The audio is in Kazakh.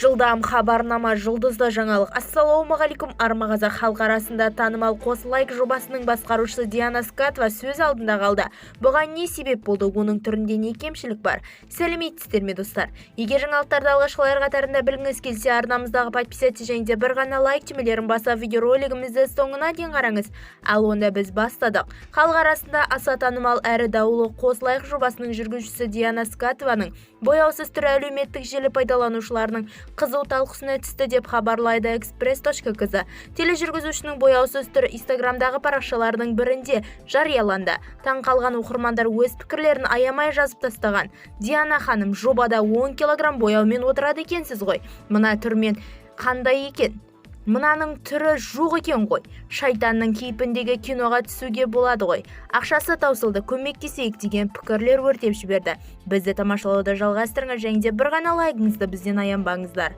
Жылдам хабарнама, жұлдызды жаңалық. Ассалаумағалейкум, армағазақ халық арасында танымал қос лайк жобасының басқарушысы Диана Скатова сөз алдында қалды. Бұған не себеп болды, оның түрінде не кемшілік бар? Сәлеметсіздер ме достар? Егер жаңалықтарды алғашқылар қатарында білгіңіз келсе, арнамыздағы подписаться және де бір ғана лайк түймелерін басып, видеоролигімізді соңына дейін қараңыз. Ал онда біз бастадық. Халық арасында аса танымал әрі даулы қос лайк жобасының жүргізушісі Диана Скатованың бояусыз түрі әлеуметтік желі пайдаланушыларының қызу талқысына түсті деп хабарлайды Express.kz. Тележүргізушінің бояусыз түрі Инстаграмдағы парақшаларының бірінде жарияланды. Таң қалған оқырмандар өз пікірлерін аямай жазып тастаған. Диана ханым, жобада 10 килограмм бояумен отырады екенсіз ғой. Мына түрмен қандай екен? Мынаның түрі жоқ екен ғой. Шайтанның кейпіндегі киноға түсуге болады ғой. Ақшасы таусылды, көмектесейік деген пікірлер өртеп жіберді. Бізді тамашалауды жалғастырыңыз және де бір ғана лайкыңызды бізден аянбаңыздар.